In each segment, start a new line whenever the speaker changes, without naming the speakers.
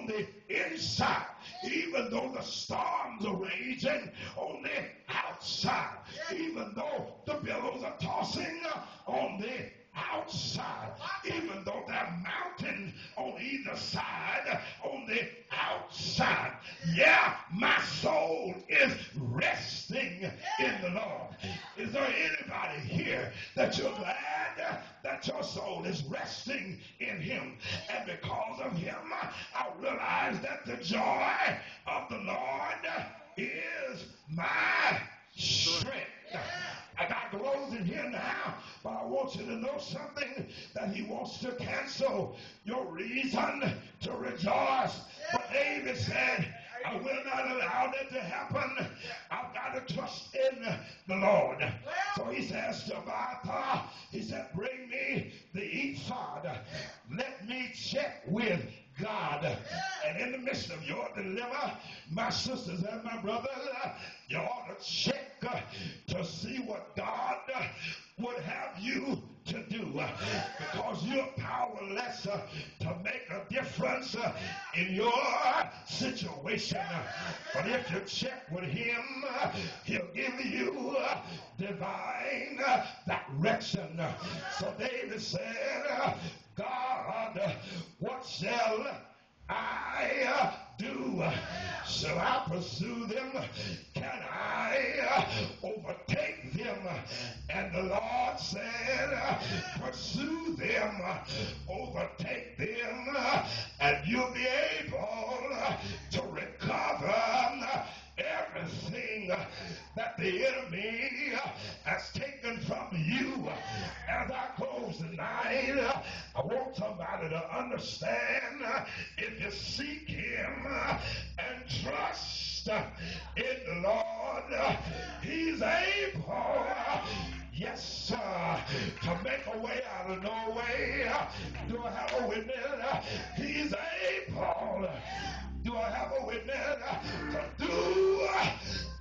the inside. Even though the storms are raging on the outside. Even though the billows are tossing on the outside. Even though there are mountains on either side, on the outside. Yeah, my soul is resting in the Lord. Is there anybody here that you're glad that your soul is resting in him? And because of him, I realize that the joy of the Lord is my strength. I got clothes in here now, but I want you to know something, that he wants to cancel your reason to rejoice. But David said, I will not allow that to happen. I've got to trust in the Lord. So he says to Martha, he said, bring me the ephod. Let me check with God. And in the midst of your dilemma, my sisters and my brothers, you ought to check to see what God would have you to do, because you're powerless to make a difference in your situation. But if you check with him, he'll give you divine direction. So David said, God, what shall I do? Shall I pursue them? Can I overtake them? And the Lord said, pursue them, overtake them, and you'll be able to recover everything that the enemy has taken from you. As I close tonight, I want somebody to understand, if you seek him and trust in the Lord, he's able, yes, sir, to make a way out of no way. Do I have a witness? He's able. Do I have a witness? To do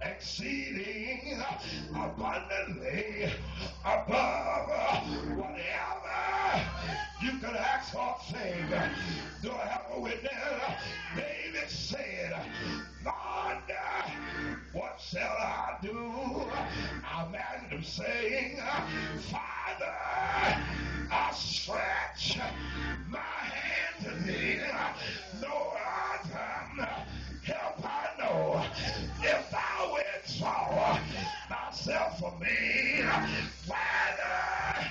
exceeding abundantly above whatever you could ask or think. Do I have a witness? David said, Lord, what shall I do? I imagine him saying, Father, I stretch my hand to thee. No other help I know. If thou withdraw thyself from me, whither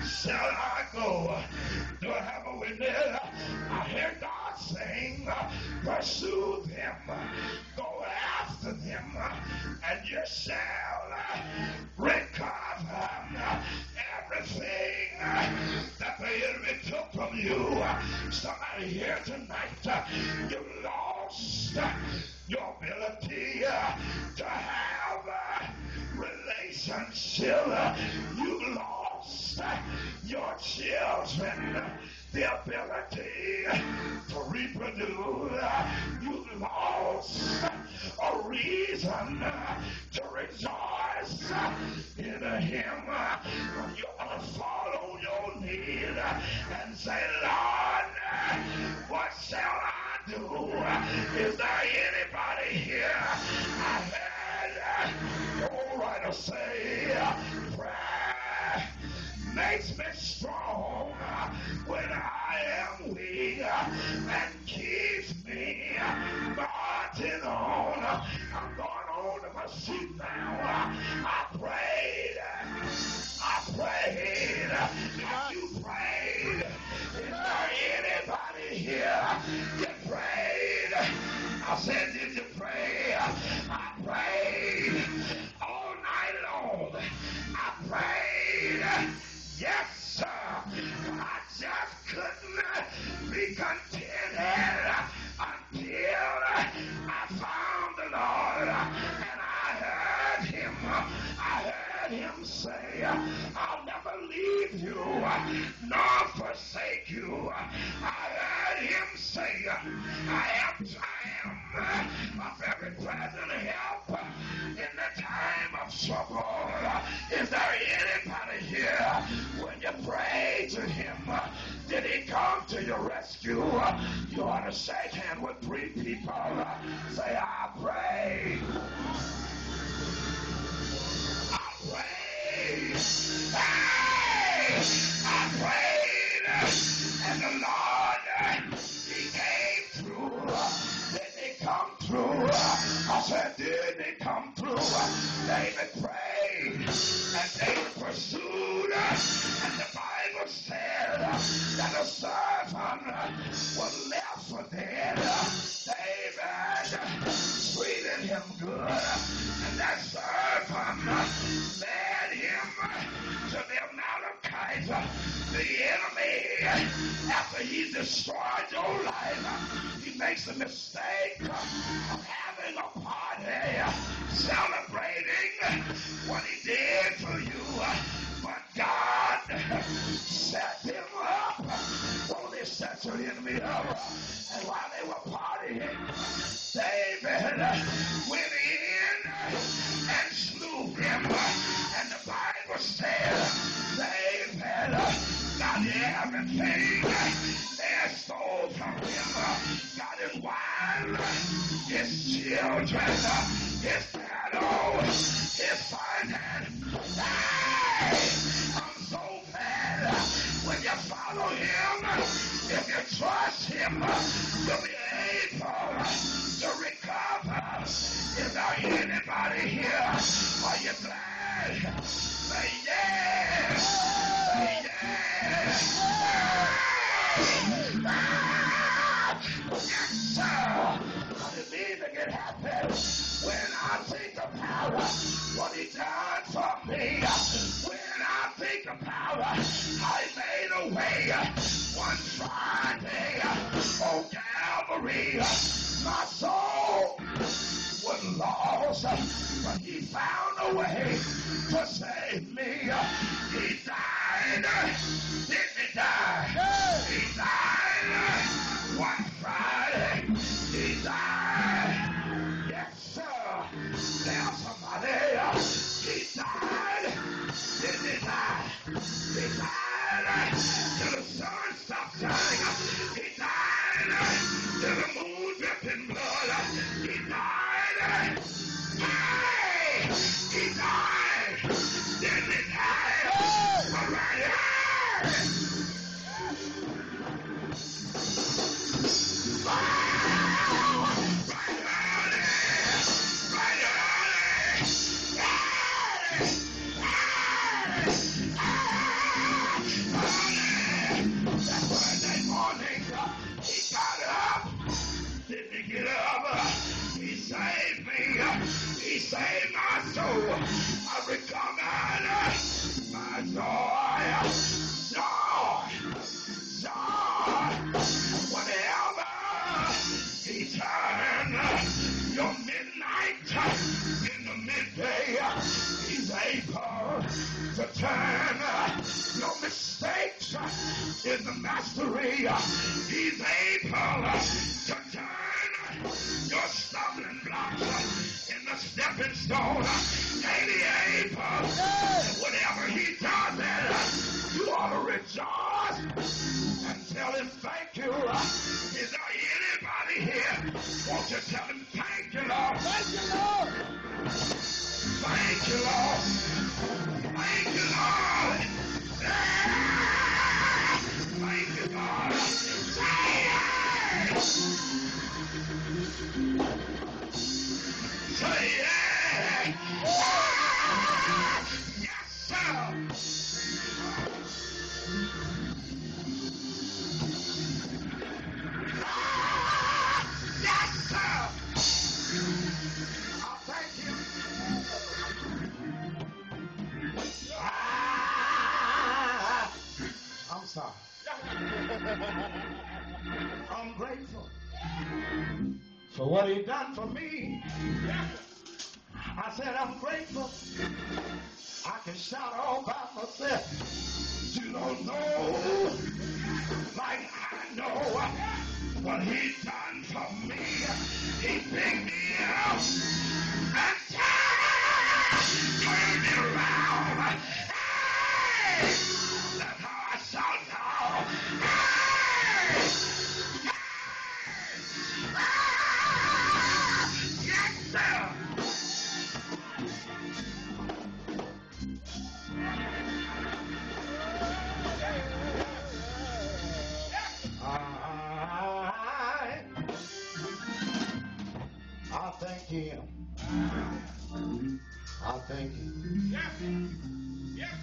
shall I go? Do I have a witness? I hear God saying, pursue them, go after them, and you shall recover everything that the enemy took from you. Somebody here tonight, you lost your ability to have a relationship. You lost your children the ability to reproduce. You lost a reason to rejoice in him. You ought to fall on your knees and say, Lord, what shall I do? Is there anybody here? I heard the old writer say, prayer makes me strong when I am weak and keeps me marching on. I'm going on to my seat now. I prayed. If you prayed, is there anybody here? You prayed. I said, did you pray? I prayed all night long. I prayed. Yes, sir. I just couldn't be contented until I found the Lord. And I heard him say, I'll never leave you nor forsake you. I heard him say, I am a very present help in the time of trouble. Is there anybody here, when you pray to him, did he come to your rescue? You ought to shake hands stand with 3 people. Say, I prayed. I prayed. Hey! I prayed. And the Lord, he came through. Did he come through? I said, did he come through? David prayed. And David pursued. And the Bible said that a servant was left for dead. David treated him good. And that servant led him to the Amalekites. The enemy, after he destroyed your life, he makes the mistake of having a party, celebrating what he did for you. But God set him up. Only set your enemy up. And while they were partying, David went in and slew him. And the Bible says David got everything they stole from him. Got his wife, his children, his cattle, his finance. Hey! I'm so glad when you follow him, if you trust him, you'll be able to recover. Is there anybody here? Are you glad? Say yes! Say yes! Yes, sir! I didn't mean to get happy when I think about what he done for me. When I think about how he made a way one Friday on Calvary, my soul was lost, but he found a way to save me. He died. Didn't he die? He died one Friday. He died. Yes, sir. There's somebody else. He died. Didn't he die? He died till the sun stopped shining. He died till the moon dripped in blood. He died. Hey! He died. Didn't he die? All right. Hey! That morning, he got up. Didn't he get up? He saved me. He saved my soul. I recovered my joy. Joy. Whatever he turned your midnight into midday, he's able to turn your mistakes into mastery. He's able to turn your stumbling blocks into stepping stone. Ain't he able? Whatever he does, you ought to rejoice and tell him thank you. Is there anybody here? Won't you tell him thank you, Lord? Thank you, Lord. Thank you, Lord. Thank you, Lord. Thank you, Lord. Say yeah. Yes, sir. Yes, sir. I'll thank you. I'm sorry. I'm grateful for what he done for me. I said I'm grateful. I can shout all by myself. You don't know like I know what he done for me. He picked me up and turned me around. Hey! That's how I shout now. Hey! Hey!
Him. I thank you.
Yes. Yes.